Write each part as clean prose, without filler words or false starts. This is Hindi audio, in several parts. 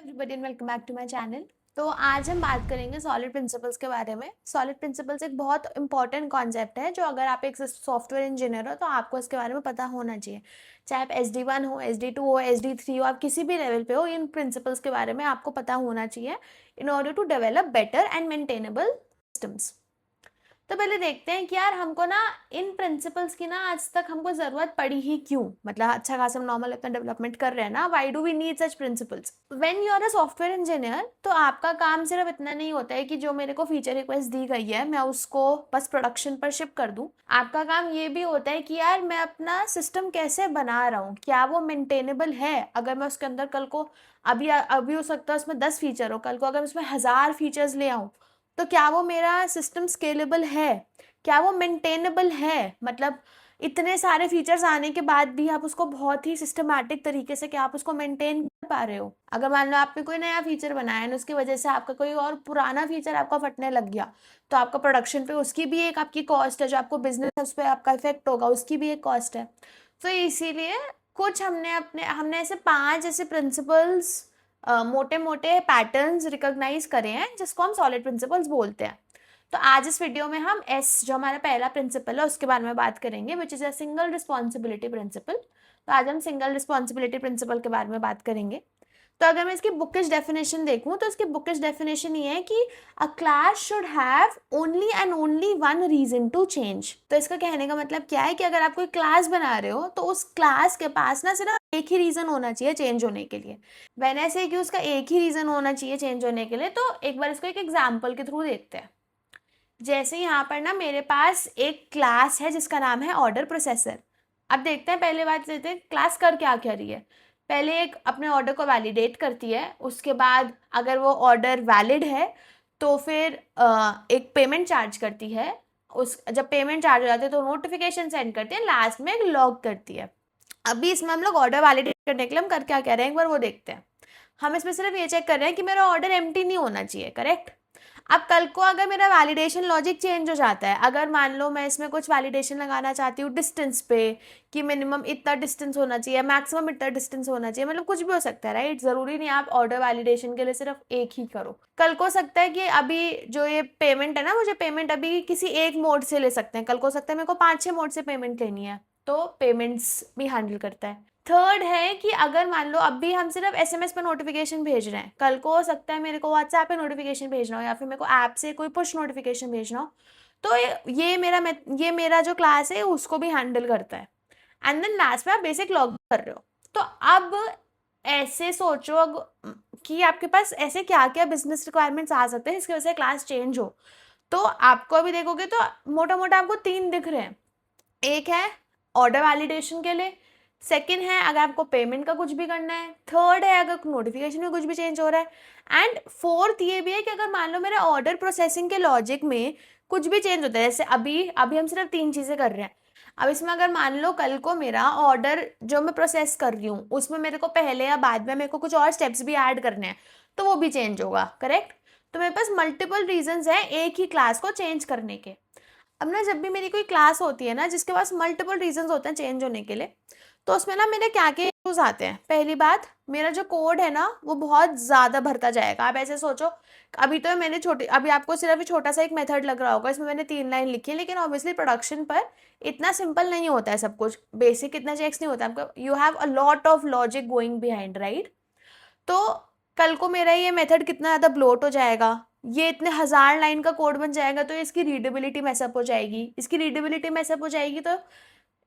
Everybody and welcome back to my channel. तो आज हम बात करेंगे सॉलिड प्रिंसिपल्स के बारे में। सॉलिड प्रिंसिपल्स एक बहुत इंपॉर्टेंट कॉन्सेप्ट है जो अगर आप एक सॉफ्टवेयर इंजीनियर हो तो आपको इसके बारे में पता होना चाहिए। चाहे आप SD1 हो, SD2 हो, SD3 हो, आप किसी भी लेवल पे हो, इन प्रिंसिपल्स के बारे में आपको पता होना चाहिए in order to develop better and maintainable systems. तो पहले देखते हैं कि यार हमको ना इन प्रिंसिपल्स की ना आज तक हमको ज़रूरत पड़ी ही क्यों। मतलब अच्छा खासा हम नॉर्मल अपना डेवलपमेंट कर रहे हैं ना, why do we need such principles when you are a software engineer. तो आपका काम सिर्फ इतना नहीं होता है कि जो मेरे को फीचर रिक्वेस्ट दी गई है मैं उसको बस प्रोडक्शन पर शिप कर दूं। आपका काम ये भी होता है कि यार मैं अपना सिस्टम कैसे बना रहा हूँ, क्या वो मेंटेनेबल है। अगर मैं उसके अंदर कल को अभी अभी हो सकता है उसमें 10 फीचर हो, कल को अगर मैं उसमें 1000 फीचर्स ले आऊँ तो क्या वो मेरा सिस्टम स्केलेबल है, क्या वो मेंटेनेबल है। मतलब इतने सारे फीचर्स आने के बाद भी आप उसको बहुत ही सिस्टमैटिक तरीके से क्या आप उसको मेंटेन कर पा रहे हो। अगर मान लो आपने कोई नया फीचर बनाया है उसकी वजह से आपका कोई और पुराना फीचर आपका फटने लग गया तो आपका प्रोडक्शन पे उसकी भी एक आपकी कॉस्ट है, जो आपको बिजनेस उस पर आपका इफेक्ट होगा उसकी भी एक कॉस्ट है। तो इसीलिए कुछ हमने ऐसे 5 ऐसे प्रिंसिपल्स, मोटे मोटे पैटर्न्स रिकॉग्नाइज करे हैं जिसको हम सॉलिड प्रिंसिपल्स बोलते हैं। तो आज इस वीडियो में हम जो हमारा पहला प्रिंसिपल है उसके बारे में बात करेंगे, which is a single responsibility principle. तो आज हम सिंगल रिस्पॉन्सिबिलिटी प्रिंसिपल के बारे में बात करेंगे। तो अगर मैं इसकी बुकिश डेफिनेशन देखूं तो इसकी बुकिश डेफिनेशन ये है कि a class should have only and only one reason to change. तो इसका कहने का मतलब क्या है कि अगर आप कोई क्लास बना रहे हो तो उस क्लास के पास ना सिर्फ एक ही रीजन होना चाहिए चेंज होने के लिए। व्हेन आई से कि उसका एक ही रीजन होना चाहिए चेंज होने के लिए, तो एक बार इसको एक एग्जाम्पल के थ्रू देखते हैं। जैसे यहाँ पर ना मेरे पास एक क्लास है जिसका नाम है ऑर्डर प्रोसेसर। अब देखते हैं, पहले बात देखते हैं क्लास कर क्या क्या रही है। पहले एक अपने ऑर्डर को वैलिडेट करती है, उसके बाद अगर वो ऑर्डर वैलिड है तो फिर एक पेमेंट चार्ज करती है। उस जब पेमेंट चार्ज हो जाती है तो नोटिफिकेशन सेंड करती है, लास्ट में एक लॉग करती है। अभी इसमें हम लोग ऑर्डर वैलिडेट करने के लिए हम कर क्या कह रहे हैं एक बार वो देखते हैं। हम इसमें सिर्फ ये चेक कर रहे हैं कि मेरा ऑर्डर एम्प्टी नहीं होना चाहिए, करेक्ट। अब कल को अगर मेरा वैलिडेशन लॉजिक चेंज हो जाता है, अगर मान लो मैं इसमें कुछ वैलिडेशन लगाना चाहती हूँ डिस्टेंस पे कि मिनिमम इतना डिस्टेंस होना चाहिए, मैक्सिमम इतना डिस्टेंस होना चाहिए, मतलब कुछ भी हो सकता है राइट। जरूरी नहीं आप ऑर्डर वैलिडेशन के लिए सिर्फ एक ही करो। कल को सकता है कि अभी जो ये पेमेंट है ना, मुझे पेमेंट अभी किसी एक मोड से ले सकते हैं, कल को सकता है मेरे को 5-6 मोड से पेमेंट लेनी है, तो पेमेंट्स भी हैंडल करता है। थर्ड है कि अगर मान लो अभी हम सिर्फ SMS पे नोटिफिकेशन भेज रहे हैं, कल को हो सकता है मेरे को WhatsApp पे नोटिफिकेशन भेजना हो या फिर मेरे को ऐप से कोई पुश नोटिफिकेशन भेजना हो, तो ये मेरा जो क्लास है उसको भी हैंडल करता है। एंड देन लास्ट में आप बेसिक लॉग कर रहे हो। तो अब ऐसे सोचो कि आपके पास ऐसे क्या क्या बिजनेस रिक्वायरमेंट्स आ सकते हैं इसकी वजह से क्लास चेंज हो। तो आपको अभी देखोगे तो मोटा मोटा आपको 3 दिख रहे हैं। एक है ऑर्डर वैलिडेशन के लिए, सेकंड है अगर आपको पेमेंट का कुछ भी करना है, थर्ड है अगर नोटिफिकेशन में कुछ भी चेंज हो रहा है, एंड फोर्थ ये भी है कि अगर मान लो मेरे ऑर्डर प्रोसेसिंग के लॉजिक में कुछ भी चेंज होता है। जैसे अभी अभी हम सिर्फ 3 चीजें कर रहे हैं। अब इसमें अगर मान लो कल को मेरा ऑर्डर जो मैं प्रोसेस कर रही हूँ उसमें मेरे को पहले या बाद में मेरे को कुछ और स्टेप्स भी ऐड करने हैं तो वो भी चेंज होगा, करेक्ट। तो मेरे पास मल्टीपल रीजंस हैं एक ही क्लास को चेंज करने के। अब ना जब भी मेरी कोई क्लास होती है ना जिसके पास मल्टीपल रीजंस होते हैं चेंज होने के लिए, तो उसमें ना मेरे क्या क्या इश्यूज आते हैं। पहली बात, मेरा जो कोड है ना वो बहुत ज़्यादा भरता जाएगा। आप ऐसे सोचो, अभी तो मैंने अभी आपको सिर्फ छोटा सा एक मेथड लग रहा होगा, इसमें मैंने 3 लाइन लिखी है, लेकिन ऑब्वियसली प्रोडक्शन पर इतना सिंपल नहीं होता है सब कुछ, बेसिक इतना चेक्स नहीं होता आपको, you have a lot of logic going behind right. तो कल को मेरा ये मेथड कितना ज़्यादा ब्लोट हो जाएगा, ये इतने 1000 लाइन का कोड बन जाएगा तो इसकी रीडेबिलिटी मैसअप हो जाएगी। इसकी रीडेबिलिटी मैसअप हो जाएगी तो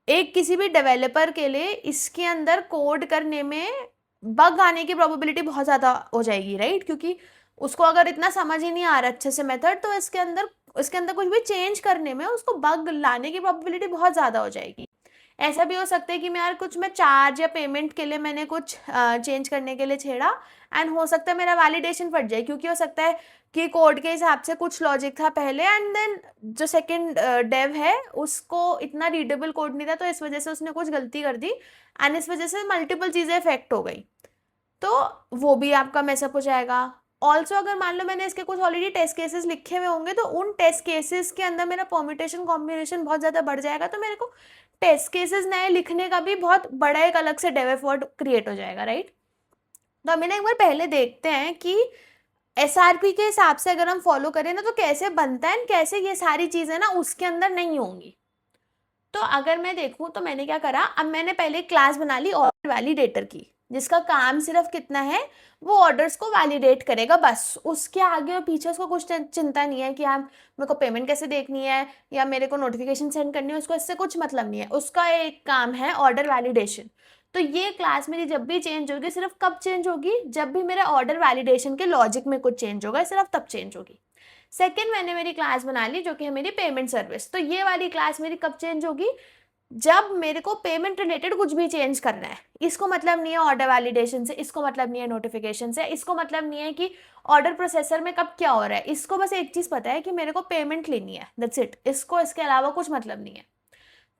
एक किसी भी डेवलपर के लिए इसके अंदर कोड करने में बग आने की प्रोबेबिलिटी बहुत ज़्यादा हो जाएगी राइट, क्योंकि उसको अगर इतना समझ ही नहीं आ रहा अच्छे से मेथड तो इसके अंदर कुछ भी चेंज करने में उसको बग लाने की प्रोबेबिलिटी बहुत ज़्यादा हो जाएगी। ऐसा भी हो सकता है कि मैं चार्ज या पेमेंट के लिए मैंने कुछ चेंज करने के लिए छेड़ा, एंड हो सकता है मेरा वैलिडेशन फट जाए, क्योंकि हो सकता है कि कोड के हिसाब से कुछ लॉजिक था पहले एंड देन जो सेकंड डेव है उसको इतना रीडेबल कोड नहीं था, तो इस वजह से उसने कुछ गलती कर दी एंड इस वजह से मल्टीपल चीज़ें इफेक्ट हो गई, तो वो भी आपका मैसअप हो जाएगा। ऑल्सो अगर मान लो मैंने इसके कुछ ऑलरेडी टेस्ट केसेस लिखे हुए होंगे तो उन टेस्ट केसेस के अंदर मेरा परम्यूटेशन कॉम्बिनेशन बहुत ज़्यादा बढ़ जाएगा, तो मेरे को टेस्ट केसेस नए लिखने का भी बहुत बड़ा एक अलग से डेव एफर्ट क्रिएट हो जाएगा राइट। तो हम ना एक बार पहले देखते हैं कि एसआरपी के हिसाब से अगर हम फॉलो करें ना तो कैसे बनता है, कैसे ये सारी चीजें ना उसके अंदर नहीं होंगी। तो अगर मैं देखूं तो मैंने क्या करा, अब मैंने पहले क्लास बना ली ऑर्डर वैलिडेटर की, जिसका काम सिर्फ कितना है, वो ऑर्डर्स को वैलिडेट करेगा बस, उसके आगे और पीछे उसको कुछ चिंता नहीं है कि हाँ मेरे को पेमेंट कैसे देखनी है या मेरे को नोटिफिकेशन सेंड करनी है, उसको इससे कुछ मतलब नहीं है, उसका एक काम है ऑर्डर वैलिडेशन। तो ये क्लास मेरी जब भी चेंज होगी, सिर्फ कब चेंज होगी, जब भी मेरे ऑर्डर वैलिडेशन के लॉजिक में कुछ चेंज होगा, सिर्फ तब चेंज होगी। सेकेंड मैंने मेरी क्लास बना ली जो कि है मेरी पेमेंट सर्विस। तो ये वाली क्लास मेरी कब चेंज होगी, जब मेरे को पेमेंट रिलेटेड कुछ भी चेंज करना है। इसको मतलब नहीं है ऑर्डर वैलिडेशन से, इसको मतलब नहीं है नोटिफिकेशन से, इसको मतलब नहीं है कि ऑर्डर प्रोसेसर में कब क्या हो रहा है, इसको बस एक चीज पता है कि मेरे को पेमेंट लेनी है, दैट्स इट, इसको इसके अलावा कुछ मतलब नहीं है।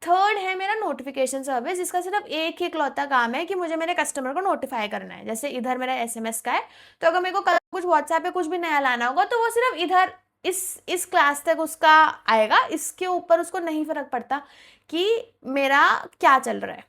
थर्ड है मेरा नोटिफिकेशन सर्विस, जिसका सिर्फ एक ही इकलौता काम है कि मुझे मेरे कस्टमर को नोटिफाई करना है। जैसे इधर मेरा एसएमएस का है, तो अगर मेरे को कल कुछ व्हाट्सएप पे कुछ भी नया लाना होगा तो वो सिर्फ इधर इस क्लास तक उसका आएगा, इसके ऊपर उसको नहीं फर्क पड़ता कि मेरा क्या चल रहा है।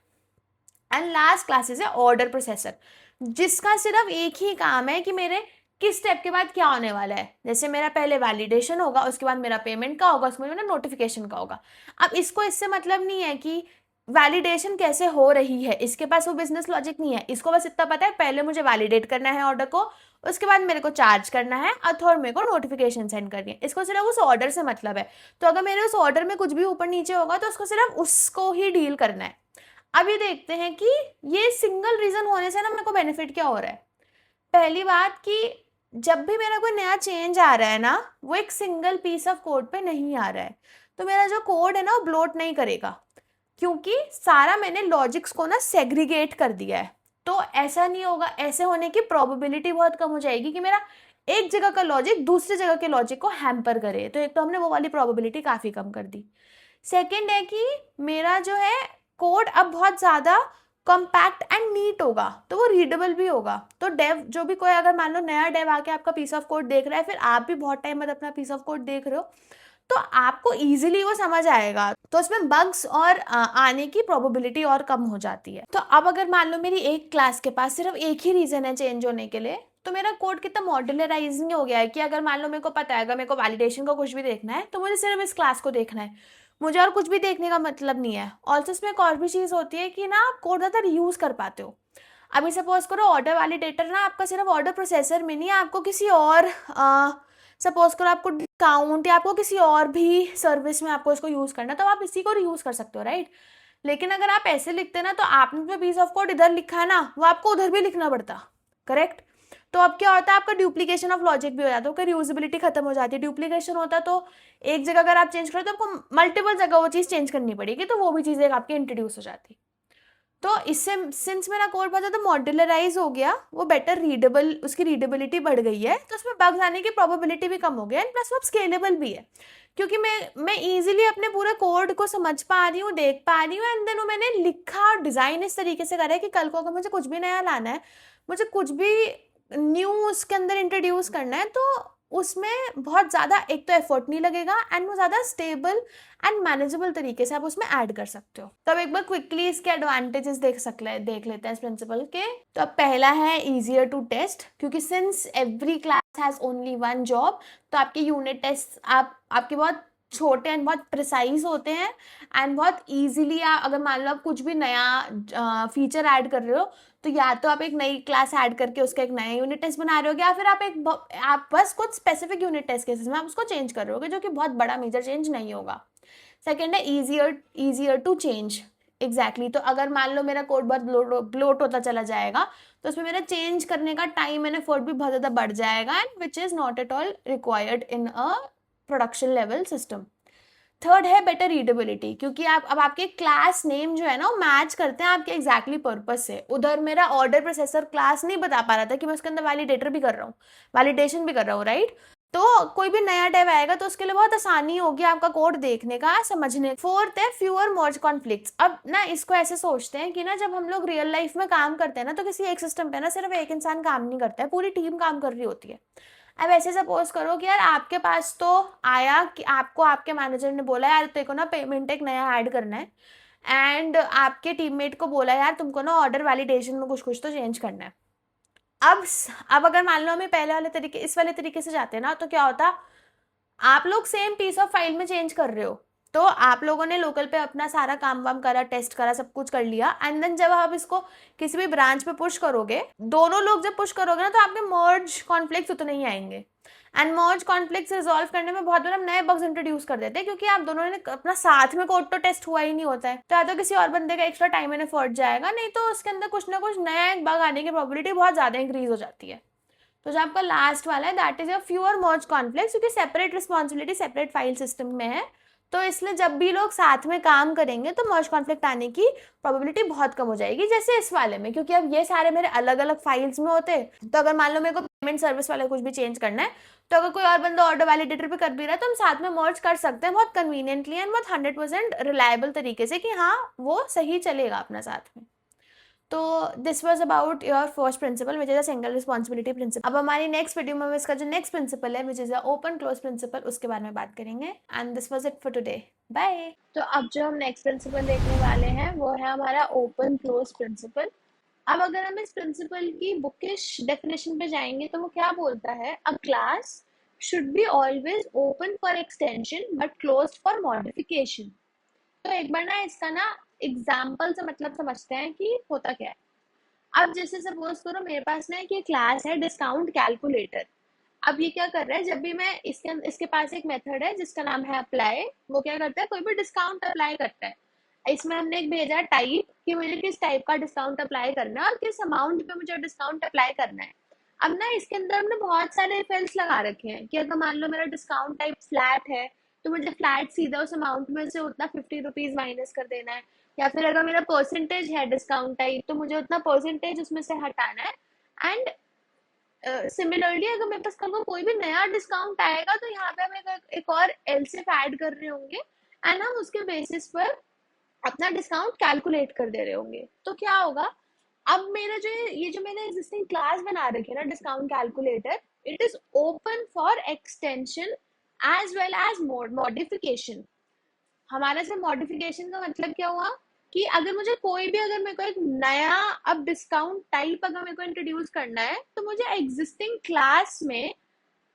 एंड लास्ट क्लासेस है ऑर्डर प्रोसेसर, जिसका सिर्फ एक ही काम है कि मेरे किस स्टेप के बाद क्या होने वाला है। जैसे मेरा पहले वैलिडेशन होगा, उसके बाद मेरा पेमेंट का होगा, उसमें मेरा नोटिफिकेशन का होगा। अब इसको इससे मतलब नहीं है कि वैलिडेशन कैसे हो रही है, इसके पास वो बिजनेस लॉजिक नहीं है, इसको बस इतना पता है पहले मुझे वैलिडेट करना है ऑर्डर को, उसके बाद मेरे को चार्ज करना है और थर्ड मेरे को नोटिफिकेशन सेंड करनी है। इसको सिर्फ उस ऑर्डर से मतलब है। तो अगर मेरे उस ऑर्डर में कुछ भी ऊपर नीचे होगा तो उसको सिर्फ उसको ही डील करना है। अब ये देखते हैं कि ये सिंगल रीजन होने से ना मेरे को बेनिफिट क्या हो रहा है। पहली बात कि जब भी मेरा कोई नया चेंज आ रहा है ना, वो एक सिंगल पीस ऑफ कोड पे नहीं आ रहा है, तो मेरा जो कोड है ना वो ब्लोट नहीं करेगा, क्योंकि सारा मैंने लॉजिक्स को ना सेग्रीगेट कर दिया है। तो ऐसा नहीं होगा, ऐसे होने की प्रोबेबिलिटी बहुत कम हो जाएगी कि मेरा एक जगह का लॉजिक दूसरी जगह के लॉजिक को हैम्पर करे। तो एक तो हमने वो वाली प्रोबेबिलिटी काफी कम कर दी। सेकेंड है कि मेरा जो है कोड अब बहुत ज़्यादा कॉम्पैक्ट एंड नीट होगा, तो वो रीडेबल भी होगा। तो डेव जो भी कोई अगर मान लो नया डेव आके आपका पीस ऑफ कोड देख रहा है, फिर आप भी बहुत टाइम बाद अपना पीस ऑफ कोड देख रहे हो, तो आपको इजीली वो समझ आएगा, तो उसमें बग्स और आने की प्रोबेबिलिटी और कम हो जाती है। तो अब अगर मान लो मेरी एक क्लास के पास सिर्फ एक ही रीजन है चेंज होने के लिए, तो मेरा कोड कितना मॉड्यूलराइजिंग हो गया है कि अगर मान लो मेरे को पता है अगर मेरे को वैलिडेशन का कुछ भी देखना है तो मुझे सिर्फ इस क्लास को देखना है, मुझे और कुछ भी देखने का मतलब नहीं है। ऑल्सो इसमें एक और भी चीज़ होती है कि ना आप कोड ज़्यादा रीयूज़ कर पाते हो। अभी सपोज करो ऑर्डर वैलिडेटर ना आपका सिर्फ ऑर्डर प्रोसेसर में नहीं है, आपको किसी और सपोज करो आपको डिस्काउंट या आपको किसी और भी सर्विस में आपको इसको यूज़ करना है, तो आप इसी को रीयूज़ कर सकते हो, राइट। लेकिन अगर आप ऐसे लिखते ना तो आपने जो पीस ऑफ कोड इधर लिखा है ना वो आपको उधर भी लिखना पड़ता, करेक्ट। तो अब क्या होता है, आपका ड्यूप्लीकेशन ऑफ लॉजिक भी हो जाता है, फिर यूजेबिलिटी खत्म हो जाती है। ड्यूप्लीकेशन होता है तो एक जगह अगर आप चेंज करो तो आपको मल्टीपल जगह वो चीज़ चेंज करनी पड़ेगी, तो वो भी चीज़ें आपकी इंट्रोड्यूस हो जाती। तो इससे सिंस मेरा कोड बहुत ज़्यादा मॉड्यूलराइज हो गया, वो बेटर रीडेबल, उसकी रीडेबिलिटी बढ़ गई है, तो उसमें बग्स आने की प्रोबेबिलिटी भी कम हो गया है, प्लस वो स्केलेबल भी है, क्योंकि मैं इजीली अपने पूरे कोड को समझ पा रही हूँ, देख पा रही हूँ, एंड देन वो मैंने लिखा और डिज़ाइन इस तरीके से करा है कि कल को अगर मुझे कुछ भी नया लाना है, मुझे कुछ भी न्यू उसके अंदर इंट्रोड्यूस करना है, तो उसमें बहुत ज़्यादा एक तो एफर्ट नहीं लगेगा एंड वो ज़्यादा स्टेबल एंड मैनेजेबल तरीके से आप उसमें ऐड कर सकते हो। तो अब एक बार क्विकली इसके एडवांटेजेस देख लेते हैं इस प्रिंसिपल के। तो अब पहला है ईजियर टू टेस्ट, क्योंकि since every class has only one job, तो आपके यूनिट टेस्ट आपके बहुत छोटे एंड बहुत प्रिसाइज होते हैं एंड बहुत ईजिली अगर मान लो आप कुछ भी नया फीचर ऐड कर रहे हो, तो या तो आप एक नई क्लास ऐड करके उसका एक नया यूनिट टेस्ट बना रहे हो, या फिर आप बस कुछ स्पेसिफिक यूनिट टेस्ट केसेस में आप उसको चेंज कर रहे होगे, जो कि बहुत बड़ा मेजर चेंज नहीं होगा। सेकेंड है ईजियर टू चेंज, एग्जैक्टली। तो अगर मान लो मेरा कोड बहुत ब्लोट होता चला जाएगा, तो उसमें मेरा चेंज करने का टाइम एंड एफर्ट भी बहुत ज़्यादा बढ़ जाएगा, and which is not at all required in a production level system. Third है बेटर रीडेबिलिटी, क्योंकि आप अब आपके क्लास नेम जो है ना वो मैच करते हैं आपके एग्जैक्टली पर्पस से। उधर मेरा ऑर्डर प्रोसेसर क्लास नहीं बता पा रहा था कि मैं उसके अंदर वैलिडेटर भी कर रहा हूँ, वैलिडेशन भी कर रहा हूँ, राइट। तो कोई भी नया डेव आएगा तो उसके लिए बहुत आसानी होगी आपका कोड देखने का, समझने। फोर्थ है फ्यूअर मर्ज कॉन्फ्लिक्ट्स। अब ना इसको ऐसे सोचते हैं कि ना जब हम लोग रियल लाइफ में काम करते हैं ना, तो किसी एक सिस्टम पे ना सिर्फ एक इंसान काम नहीं करता है, पूरी टीम काम कर रही होती है। अब ऐसे सपोज करो कि यार आपके पास तो आया कि आपको आपके मैनेजर ने बोला यार तेरे को ना पेमेंट एक नया ऐड करना है, एंड आपके टीममेट को बोला यार तुमको ना ऑर्डर वैलिडेशन में कुछ कुछ तो चेंज करना है। अब अगर मान लो हमें पहले वाले तरीके इस वाले तरीके से जाते हैं ना, तो क्या होता, आप लोग सेम पीस ऑफ फाइल में चेंज कर रहे हो, तो आप लोगों ने लोकल पे अपना सारा काम वाम करा, टेस्ट करा, सब कुछ कर लिया, एंड देन जब आप इसको किसी भी ब्रांच पे पुश करोगे, दोनों लोग जब पुश करोगे ना, तो आपके मर्ज कॉन्फ्लिक्ट्स उतने ही आएंगे, एंड मर्ज कॉन्फ्लिक्ट्स रिजॉल्व करने में बहुत बार हम नए बग्स इंट्रोड्यूस कर देते हैं, क्योंकि आप दोनों ने अपना साथ में कोड तो टेस्ट हुआ ही नहीं होता है, तो या तो किसी और बंदे का एक्स्ट्रा टाइम एंड एफर्ट जाएगा, नहीं तो उसके अंदर कुछ ना कुछ नया एक बग आने की प्रोबेबिलिटी बहुत ज्यादा इंक्रीज हो जाती है। तो जो आपका लास्ट वाला है that is your fewer merge conflict, क्योंकि separate responsibility separate file system में है, तो इसलिए जब भी लोग साथ में काम करेंगे तो मर्ज कॉन्फ्लिक्ट आने की प्रोबेबिलिटी बहुत कम हो जाएगी, जैसे इस वाले में, क्योंकि अब ये सारे मेरे अलग अलग फाइल्स में होते, तो अगर मान लो मेरे को पेमेंट सर्विस वाला कुछ भी चेंज करना है, तो अगर कोई और बंदा ऑर्डर वैलिडेटर पे कर भी रहा है, तो हम साथ में मर्ज कर सकते हैं बहुत कन्वीनियंटली एंड बहुत 100% रिलायबल तरीके से, कि हाँ वो सही चलेगा अपना साथ में। तो this was about your first principle which is a single responsibility principle. अब हमारी नेक्स्ट वीडियो में इसका जो नेक्स्ट प्रिंसिपल है which is a open close principle, उसके बारे में बात करेंगे। And this was it for today, bye. तो अब जो हम नेक्स्ट प्रिंसिपल देखने वाले हैं वो है हमारा ओपन क्लोज प्रिंसिपल। अब अगर हम इस प्रिंसिपल की बुकिश डेफिनेशन पे जाएंगे तो वो क्या बोलता है, a class should be always open for extension but closed for modification. तो एक बार ना इसका ना एग्जाम्पल से मतलब समझते हैं कि होता क्या है। अब जैसे सपोज करो मेरे पास ना एक क्लास है डिस्काउंट कैलकुलेटर। अब ये क्या कर रहा है, जब भी मैं इसके पास एक मेथड है जिसका नाम है अप्लाई, वो क्या करता है, कोई भी डिस्काउंट अप्लाई करता है। इसमें हमने एक भेजा टाइप कि मुझे किस टाइप का डिस्काउंट अप्लाई करना है और किस अमाउंट पे मुझे डिस्काउंट अप्लाई करना है। अब ना इसके अंदर हमने बहुत सारे इफ लगा रखे हैं कि अगर मान लो मेरा डिस्काउंट टाइप फ्लैट है, तो मुझे फ्लैट सीधा उस अमाउंट में से उतना 50 रुपीज माइनस कर देना है, या फिर अगर मेरा परसेंटेज है डिस्काउंट टाइप तो मुझे उतना परसेंटेज उसमें से हटाना है। एंड सिमिलरली अगर मेरे पास कल को कोई भी नया डिस्काउंट आएगा तो यहाँ पे हम एक और एलसिफ ऐड कर रहे होंगे, एंड हम उसके बेसिस पर अपना डिस्काउंट कैलकुलेट कर दे रहे होंगे। तो क्या होगा, अब मेरा जो ये जो मैंने एग्जिस्टिंग क्लास बना रखी है ना discount calculator, it is open for extension as well as modification. हमारा से मॉडिफिकेशन का मतलब क्या हुआ कि अगर मुझे कोई भी अगर मेरे को एक नया अब डिस्काउंट टाइप अगर मेरे को इंट्रोड्यूस करना है तो मुझे एग्जिस्टिंग क्लास में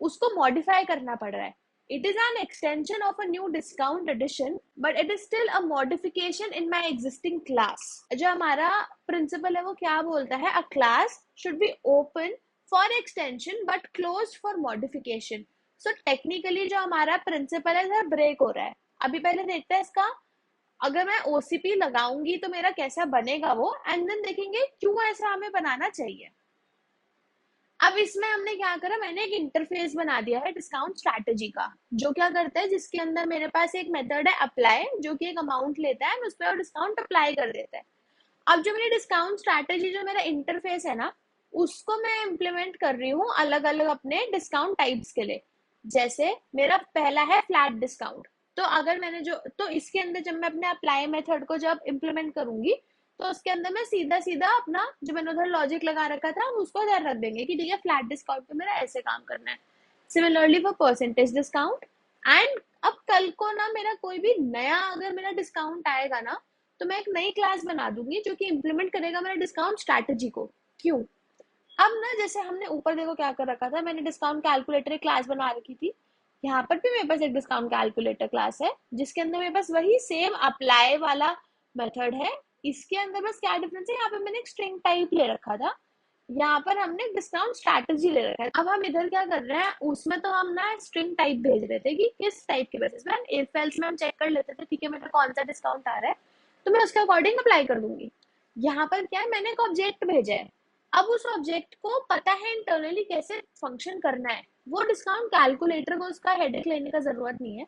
उसको मॉडिफाई करना पड़ रहा है। It is an extension of a new discount addition but it is still a modification in my existing class. जो हमारा प्रिंसिपल है वो क्या बोलता है, a class should be open for extension but close for modification. So technically जो हमारा प्रिंसिपल है सर ब्रेक हो रहा है। अभी पहले देखते हैं इसका, अगर मैं ओसीपी लगाऊंगी तो मेरा कैसा बनेगा वो, एंड देन देखेंगे क्यों ऐसा हमें बनाना चाहिए। अब इसमें हमने क्या करा, मैंने एक इंटरफेस बना दिया है डिस्काउंट स्ट्रैटेजी का, जो क्या करता है, जिसके अंदर मेरे पास एक मेथड है अप्लाई, जो कि एक अमाउंट लेता है उस पर डिस्काउंट अप्लाई कर देता है। अब जो मेरी डिस्काउंट स्ट्रैटेजी जो मेरा इंटरफेस है ना, उसको मैं इम्प्लीमेंट कर रही हूँ अलग अलग अपने डिस्काउंट टाइप्स के लिए। जैसे मेरा पहला है फ्लैट डिस्काउंट, तो अगर मैंने जो तो इसके अंदर जब मैं अपने अप्लाई मेथड को जब इम्प्लीमेंट करूंगी तो उसके अंदर मैं सीधा सीधा अपना जो मैंने उधर लॉजिक लगा रखा था हम उसको इधर रख देंगे कि ठीक है फ्लैट डिस्काउंट पे मेरा ऐसे काम करना है। Similarly for percentage discount. And अब कल को ना मेरा कोई भी नया अगर मेरा डिस्काउंट आएगा ना, तो मैं एक नई क्लास बना दूंगी जो कि इम्प्लीमेंट करेगा मेरा डिस्काउंट स्ट्रैटेजी को। क्यों, अब ना जैसे हमने ऊपर देखो क्या कर रखा था, मैंने डिस्काउंट कैलकुलेटर क्लास बना रखी थी, यहाँ पर भी मेरे पास एक डिस्काउंट कैलकुलेटर क्लास है जिसके अंदर मेरे पास वही सेम अप्लाई वाला मेथड है। इसके अंदर बस क्या डिफरेंस है, यहाँ पे मैंने एक स्ट्रिंग टाइप ले रखा था, यहाँ पर हमने डिस्काउंट स्ट्रैटेजी ले रखा है। अब हम इधर क्या कर रहे हैं, उसमें तो हम ना स्ट्रिंग टाइप भेज रहे थे कि किस टाइप के बेसिस पे, इफ एल्स में हम चेक कर लेते थे ठीक है मेरा कौन सा डिस्काउंट आ रहा है तो मैं उसके अकॉर्डिंग अप्लाई कर दूंगी। यहाँ पर क्या है, मैंने एक ऑब्जेक्ट भेजा है, अब उस ऑब्जेक्ट को पता है इंटरनली कैसे फंक्शन करना है, वो डिस्काउंट कैलकुलेटर को उसका हेडेक लेने का जरूरत नहीं है।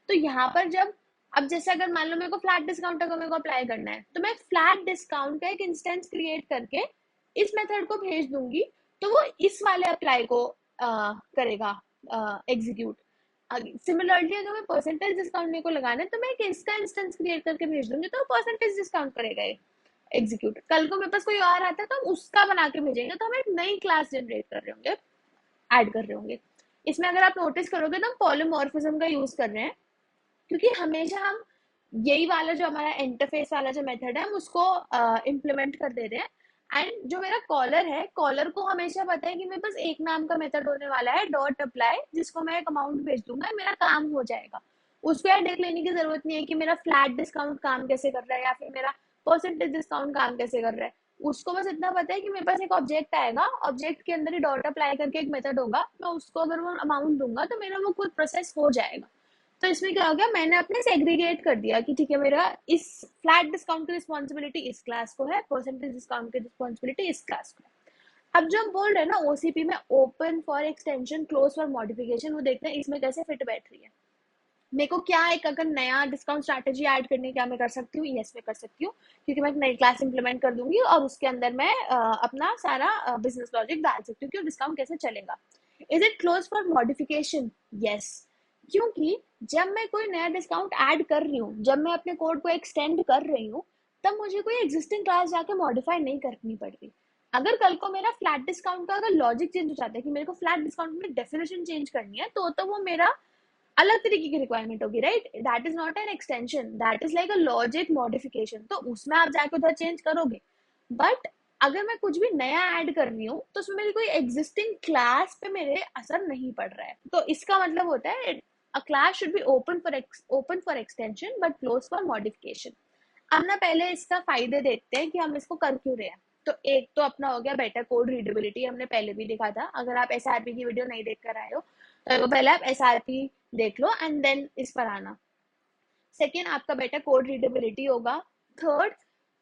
तो यहाँ पर जब अब जैसे अगर मान लो मेरे को फ्लैट डिस्काउंट को मेरे को अप्लाई करना है तो मैं फ्लैट डिस्काउंट का एक इंस्टेंस क्रिएट करके इस मेथड को भेज दूंगी, तो वो इस वाले अप्लाई को करेगा एग्जीक्यूट। सिमिलरली अगर मैं परसेंटेज डिस्काउंट मेरे को लगाना है तो मैं इसका इंस्टेंस क्रिएट करके भेज दूंगी तो परसेंटेज डिस्काउंट करेगा एग्जीक्यूट। कल को मेरे पास कोई और आता है तो हम उसका बना के भेजेंगे, तो हम एक नई क्लास जनरेट कर रहे होंगे, ऐड कर रहे होंगे। इसमें अगर आप नोटिस करोगे तो हम पॉलीमॉर्फिज्म का यूज कर रहे हैं, क्योंकि हमेशा हम यही वाला जो हमारा इंटरफेस वाला जो मेथड है हम उसको इम्प्लीमेंट कर दे रहे हैं। एंड जो मेरा कॉलर है, कॉलर को हमेशा पता है कि मेरे पास एक नाम का मेथड होने वाला है, डॉट अप्लाई, जिसको मैं एक अमाउंट भेज दूंगा, मेरा काम हो जाएगा। उसको यार देख लेने की जरूरत नहीं है कि मेरा फ्लैट डिस्काउंट काम कैसे कर रहा है या फिर मेरा परसेंटेज डिस्काउंट काम कैसे कर रहा है। उसको बस इतना पता है कि मेरे पास एक ऑब्जेक्ट आएगा, ऑब्जेक्ट के अंदर ही डॉट अप्लाई करके एक मेथड होगा, मैं उसको अगर वो अमाउंट दूंगा तो मेरा वो खुद प्रोसेस हो जाएगा। तो इसमें क्या हो गया, मैंने अपने सेग्रीगेट कर दिया कि ठीक है, मेरा इस फ्लैट डिस्काउंट की रिस्पॉन्सिबिलिटी इस क्लास को है, परसेंटेज डिस्काउंट की रिस्पॉन्सिबिलिटी इस क्लास को है। अब जो हम बोल रहे हैं ना ओसीपी में open for extension, close for modification, वो देखते हैं इसमें कैसे फिट बैठ रही है। मेरे को क्या एक अगर नया डिस्काउंट स्ट्रैटेजी ऐड करने, क्या मैं कर सकती हूँ? यस, मैं कर सकती हूँ, क्योंकि मैं एक नई क्लास इंप्लीमेंट कर दूंगी और उसके अंदर मैं अपना सारा बिजनेस लॉजिक डाल सकती हूँ कि डिस्काउंट कैसे चलेगा। Is it close for modification? Yes, क्योंकि जब मैं कोई नया डिस्काउंट ऐड कर रही हूँ, जब मैं अपने कोड को एक्सटेंड कर रही हूँ, तब मुझे कोई एग्जिस्टिंग क्लास जाके मॉडिफाई नहीं करनी पड़ रही। अगर कल को मेरा फ्लैट डिस्काउंट का अगर लॉजिक चेंज हो जाता है कि मेरे को फ्लैट डिस्काउंट में डेफिनेशन चेंज करनी है, तो वो मेरा अलग तरीके की रिक्वायरमेंट होगी, right? That is not an extension, that is like a logic modification, तो उसमें आप जाके उधर चेंज करोगे। बट अगर मैं कुछ भी नया ऐड कर रही हूँ तो उसमें मेरी कोई एग्जिस्टिंग क्लास पे मेरे असर नहीं पड़ रहा है। तो इसका मतलब होता है a class should be open for extension but close for modification. अब ना पहले इसका फायदे देखते हैं कि हम इसको कर क्यों रहे हैं। तो एक तो अपना हो गया बेटर कोड रीडेबिलिटी, हमने पहले भी देखा था। अगर आप एसआरपी की वीडियो नहीं देख कर आए हो तो पहले आप एसआरपी देख लो एंड देन इस पर आना। सेकेंड, आपका बेटर कोड रीडेबिलिटी होगा। थर्ड,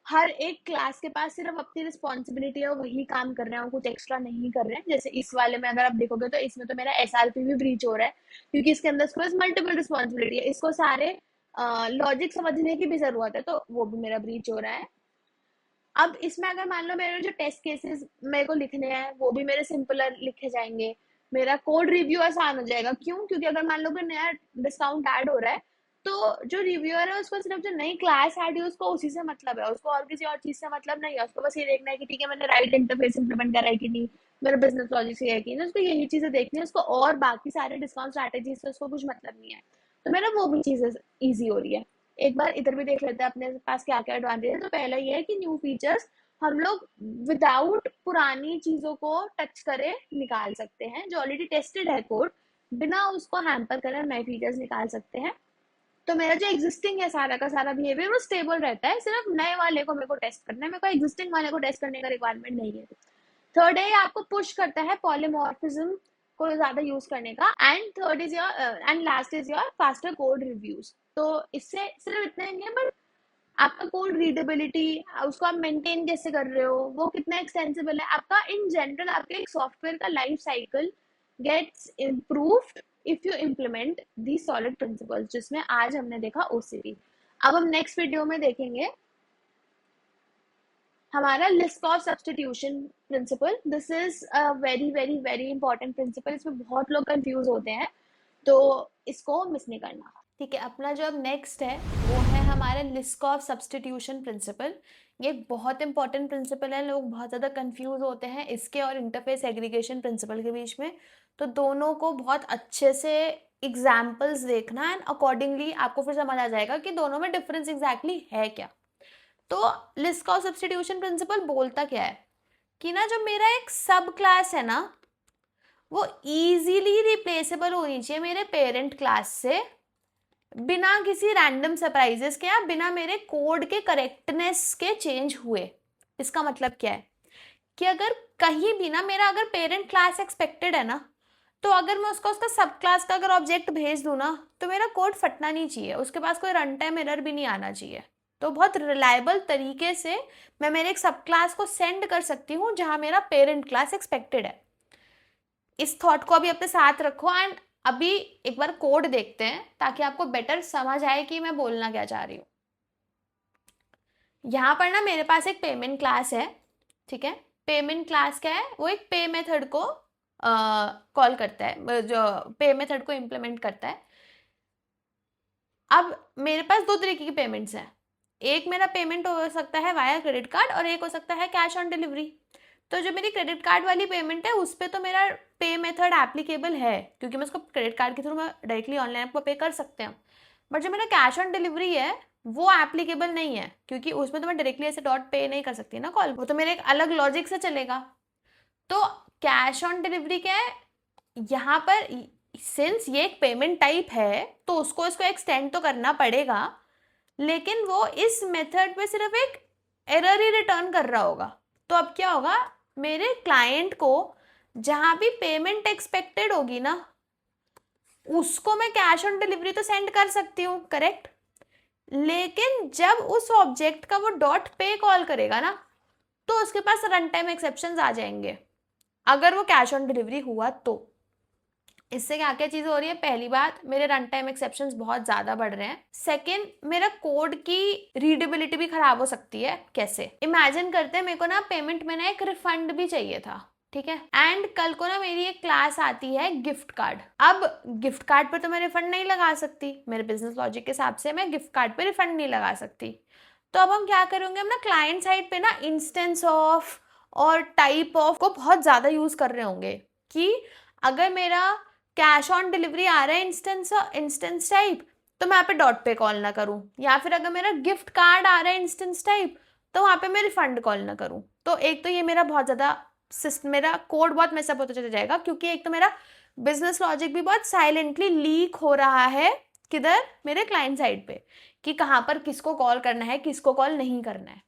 हर एक क्लास के पास सिर्फ अपनी रिस्पॉन्सिबिलिटी है, वही काम कर रहे हैं, कुछ एक्स्ट्रा नहीं कर रहे हैं। जैसे इस वाले में अगर आप देखोगे तो इसमें तो मेरा एसआरपी भी ब्रीच हो रहा है, क्योंकि इसके अंदर मल्टीपल रिस्पॉन्सिबिलिटी है, इसको सारे लॉजिक समझने की भी जरूरत है, तो वो भी मेरा ब्रीच हो रहा है। अब इसमें अगर मान लो मेरे जो टेस्ट केसेस मेरे को लिखने हैं वो भी मेरे सिंपल लिखे जाएंगे, मेरा कोड रिव्यू आसान हो जाएगा। क्यों? क्योंकि अगर मान लो कोई नया डिस्काउंट ऐड हो रहा है तो जो रिव्यूअर है उसको सिर्फ जो नई क्लास ऐड है उसको उसी से मतलब है, उसको और किसी और चीज से मतलब नहीं है। उसको बस ये देखना है कि ठीक है मैंने राइट इंटरफेस इंप्लीमेंट करा है कि नहीं, मेरा बिजनेस लॉजिक सही है कि नहीं, उसको यही चीजें देखनी है उसको, और बाकी सारे डिस्काउंट स्ट्रैटेजी से उसको कुछ मतलब नहीं है। तो मेरा वो भी चीजें ईजी हो रही है। एक बार इधर भी देख लेते हैं अपने पास क्या क्या एडवांटेज है। तो पहला ये है कि न्यू फीचर्स हम लोग विदाउट पुरानी चीजों को टच करे निकाल सकते हैं, जो ऑलरेडी टेस्टेड है कोड, बिना उसको हैम्पर करे नए फीचर्स निकाल सकते हैं। तो मेरा जो एग्जिस्टिंग है सारा का सारा बिहेवियर वो स्टेबल रहता है, सिर्फ नए वाले को मेरे को टेस्ट करना है, मेरे को एग्जिस्टिंग वाले को टेस्ट करने का रिक्वायरमेंट नहीं है। थर्ड है आपको पुश करता है पॉलीमॉर्फिज्म को ज्यादा यूज करने का। And third is your and last is your faster code reviews. तो इससे सिर्फ इतना ही नहीं है, बट आपका कोड रीडेबिलिटी, उसको आप मेंटेन कैसे कर रहे हो, वो कितना एक्सटेंसिबल है, आपका इन जनरल आपके एक सॉफ्टवेयर का life cycle gets improved if you implement the SOLID principles, जिसमें आज हमने देखा ओसीपी। अब हम नेक्स्ट वीडियो में देखेंगे हमारा Liskov substitution principle. This is a very very very important principle, इसमें बहुत लोग कंफ्यूज होते हैं, तो इसको मिस नहीं करना। ठीक है, अपना जो अब नेक्स्ट है वो है हमारा लिस्ट ऑफ सब्सटीट्यूशन प्रिंसिपल। ये बहुत इंपॉर्टेंट प्रिंसिपल है, लोग बहुत ज़्यादा कंफ्यूज होते हैं इसके और इंटरफेस एग्रीगेशन प्रिंसिपल के बीच में। तो दोनों को बहुत अच्छे से एग्जाम्पल्स देखना एंड अकॉर्डिंगली आपको फिर समझ आ जाएगा कि दोनों में डिफरेंस एग्जैक्टली है क्या। तो लिस्ट ऑफ सब्सटीट्यूशन प्रिंसिपल बोलता क्या है कि ना जो मेरा एक सब क्लास है ना वो इजीली रिप्लेसेबल होनी चाहिए मेरे पेरेंट क्लास से, बिना किसी रैंडम सरप्राइजेस के या बिना मेरे कोड के करेक्टनेस के चेंज हुए। इसका मतलब क्या है कि अगर कहीं भी ना मेरा अगर पेरेंट क्लास एक्सपेक्टेड है ना, तो अगर मैं उसका सब क्लास का अगर ऑब्जेक्ट भेज दूँ ना तो मेरा कोड फटना नहीं चाहिए, उसके पास कोई रन टाइम एरर भी नहीं आना चाहिए। तो बहुत रिलायबल तरीके से मैं मेरे एक सब क्लास को सेंड कर सकती हूँ जहाँ मेरा पेरेंट क्लास एक्सपेक्टेड है। इस थॉट को अभी अपने साथ रखो एंड अभी एक बार कोड देखते हैं ताकि आपको बेटर समझ आए कि मैं बोलना क्या चाह रही हूँ। यहाँ पर ना मेरे पास एक पेमेंट क्लास है, ठीक है। पेमेंट क्लास क्या है, वो एक पे मेथड को कॉल करता है, जो पे मेथड को इम्प्लीमेंट करता है। अब मेरे पास दो तरीके की पेमेंट्स हैं, एक मेरा पेमेंट हो सकता है वाया क्रेडिट कार्ड और एक हो सकता है कैश ऑन डिलीवरी। तो जो मेरी क्रेडिट कार्ड वाली पेमेंट है उस पर तो मेरा पे मेथड एप्लीकेबल है, क्योंकि मैं उसको क्रेडिट कार्ड के थ्रू मैं डायरेक्टली ऑनलाइन आपको पे कर सकते हैं। बट जो मेरा कैश ऑन डिलीवरी है वो एप्लीकेबल नहीं है, क्योंकि उसमें तो मैं डायरेक्टली ऐसे डॉट पे नहीं कर सकती ना कॉल, वो तो मेरे एक अलग लॉजिक से चलेगा। तो कैश ऑन डिलीवरी क्या है यहाँ पर, सिंस ये एक पेमेंट टाइप है तो उसको इसको एक्सटेंड तो करना पड़ेगा, लेकिन वो इस मेथड पे सिर्फ एक एरर ही रिटर्न कर रहा होगा। तो अब क्या होगा, मेरे क्लाइंट को जहां भी पेमेंट एक्सपेक्टेड होगी ना, उसको मैं कैश ऑन डिलीवरी तो सेंड कर सकती हूँ, करेक्ट। लेकिन जब उस ऑब्जेक्ट का वो डॉट पे कॉल करेगा ना, तो उसके पास रन टाइम एक्सेप्शंस आ जाएंगे, अगर वो कैश ऑन डिलीवरी हुआ तो। इससे क्या क्या चीज़ हो रही है, पहली बात मेरे रन टाइम एक्सेप्शंस बहुत ज़्यादा बढ़ रहे हैं। सेकंड, मेरा कोड की रीडेबिलिटी भी खराब हो सकती है। कैसे, इमेजिन करते हैं मेरे को ना पेमेंट में ना एक रिफंड भी चाहिए था, ठीक है, एंड कल को ना मेरी एक क्लास आती है गिफ्ट कार्ड। अब गिफ्ट कार्ड पर तो मैं रिफंड नहीं लगा सकती, मेरे बिजनेस लॉजिक के हिसाब से मैं गिफ्ट कार्ड पे रिफंड नहीं लगा सकती। तो अब हम क्या करेंगे, हम ना क्लाइंट साइड पे ना इंस्टेंस ऑफ और टाइप ऑफ को बहुत ज़्यादा यूज़ कर रहे होंगे, कि अगर मेरा कैश ऑन डिलीवरी आ रहा है इंस्टेंस टाइप, तो मैं यहाँ पे डॉट पे कॉल ना करूँ, या फिर अगर मेरा गिफ्ट कार्ड आ रहा है इंस्टेंस टाइप, तो वहाँ पे मैं रिफंड कॉल ना करूँ। तो एक तो ये मेरा बहुत ज़्यादा मेरा कोड बहुत मेसअप होता चला जाएगा, क्योंकि एक तो मेरा बिजनेस लॉजिक भी बहुत साइलेंटली लीक हो रहा है, किधर, मेरे क्लाइंट साइड पे, कि कहाँ पर किसको कॉल करना है, किसको कॉल नहीं करना है।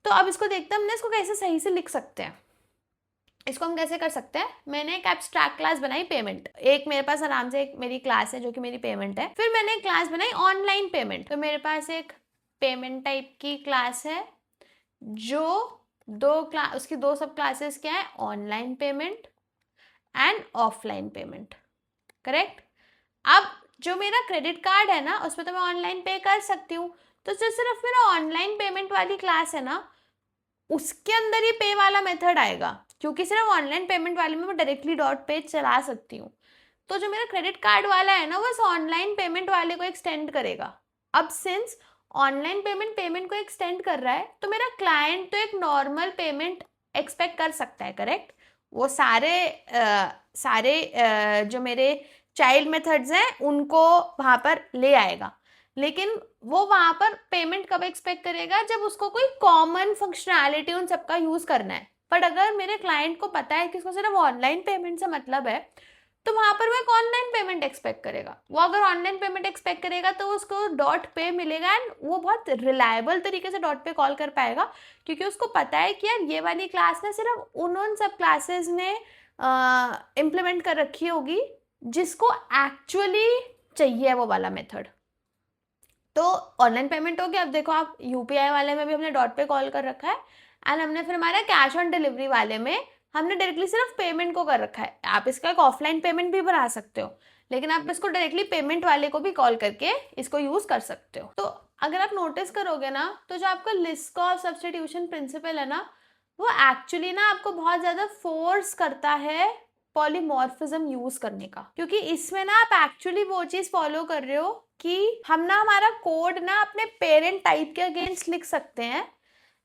तो अब इसको देखते हैं हमने इसको कैसे सही से लिख सकते हैं। इसको हम कैसे कर सकते हैं, मैंने एक एब्स्ट्रैक्ट क्लास बनाई पेमेंट, एक मेरे पास आराम से एक मेरी क्लास है जो कि मेरी पेमेंट है। फिर मैंने एक क्लास बनाई ऑनलाइन पेमेंट, तो मेरे पास एक पेमेंट टाइप की क्लास है, जो उसकी दो सब क्लासेस क्या है, online payment and offline payment, correct. अब जो मेरा क्रेडिट कार्ड है ना, उसमें तो मैं ऑनलाइन पे कर सकती हूँ, तो जो सिर्फ मेरा ऑनलाइन पेमेंट वाली क्लास है ना, उसके अंदर ये पे वाला मेथड आएगा, क्योंकि सिर्फ ऑनलाइन पेमेंट वाले में मैं डायरेक्टली डॉट पे चला सकती हूँ। तो जो मेरा क्रेडिट कार्ड वाला है ना, वो इस ऑनलाइन पेमेंट वाले को एक्सटेंड करेगा। अब सिंस ऑनलाइन पेमेंट को एक्सटेंड कर रहा है, तो मेरा क्लाइंट तो एक नॉर्मल पेमेंट एक्सपेक्ट कर सकता है, करेक्ट। वो सारे जो मेरे चाइल्ड मेथड्स हैं उनको वहां पर ले आएगा, लेकिन वो वहां पर पेमेंट कब एक्सपेक्ट करेगा, जब उसको कोई कॉमन फंक्शनैलिटी उन सबका यूज करना है। बट अगर मेरे क्लाइंट को पता है कि उसको सिर्फ ऑनलाइन पेमेंट से मतलब है, तो वहां पर वो एक ऑनलाइन पेमेंट एक्सपेक्ट करेगा। वो अगर ऑनलाइन पेमेंट एक्सपेक्ट करेगा तो उसको डॉट पे मिलेगा, एंड वो बहुत रिलायबल तरीके से डॉट पे कॉल कर पाएगा, क्योंकि उसको पता है कि यार ये वाली क्लास ना सिर्फ उन सब क्लासेस ने इम्प्लीमेंट कर रखी होगी जिसको एक्चुअली चाहिए वो वाला मेथड। तो ऑनलाइन पेमेंट हो गया। अब देखो आप, यूपीआई वाले में भी हमने डॉट पे कॉल कर रखा है, एंड हमने फिर हमारा कैश ऑन डिलीवरी वाले में हमने डायरेक्टली सिर्फ पेमेंट को कर रखा है। आप इसका एक ऑफलाइन पेमेंट भी बना सकते हो, लेकिन आप इसको डायरेक्टली पेमेंट वाले को भी कॉल करके इसको यूज कर सकते हो। तो अगर आप नोटिस करोगे ना, तो जो आपका लिस्क सब्स्टिट्यूशन प्रिंसिपल है ना, वो एक्चुअली ना आपको बहुत ज्यादा फोर्स करता है पॉलीमॉर्फिज्म यूज करने का, क्योंकि इसमें ना आप एक्चुअली वो चीज फॉलो कर रहे हो कि हम ना हमारा कोड ना अपने पेरेंट टाइप के अगेंस्ट लिख सकते हैं,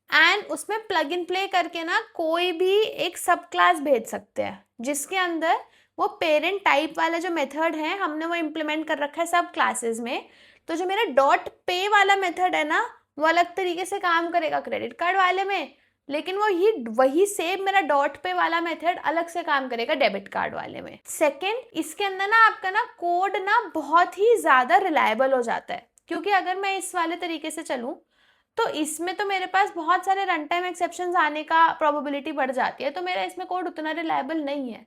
एंड उसमें प्लग इन प्ले करके ना कोई भी एक सब क्लास भेज सकते हैं, जिसके अंदर वो पेरेंट टाइप वाला जो मेथड है हमने वो इम्प्लीमेंट कर रखा है सब क्लासेस में। तो जो मेरा डॉट पे वाला मेथड है ना, वो अलग तरीके से काम करेगा क्रेडिट कार्ड वाले में, लेकिन वही सेम मेरा डॉट पे वाला मेथड अलग से काम करेगा डेबिट कार्ड वाले में। सेकंड, इसके अंदर ना आपका ना कोड ना बहुत ही ज्यादा रिलायबल हो जाता है, क्योंकि अगर मैं इस वाले तरीके से चलूं, तो इसमें तो मेरे पास बहुत सारे रन टाइम एक्सेप्शंस आने का प्रोबेबिलिटी बढ़ जाती है, तो मेरा इसमें कोड उतना रिलायबल नहीं है।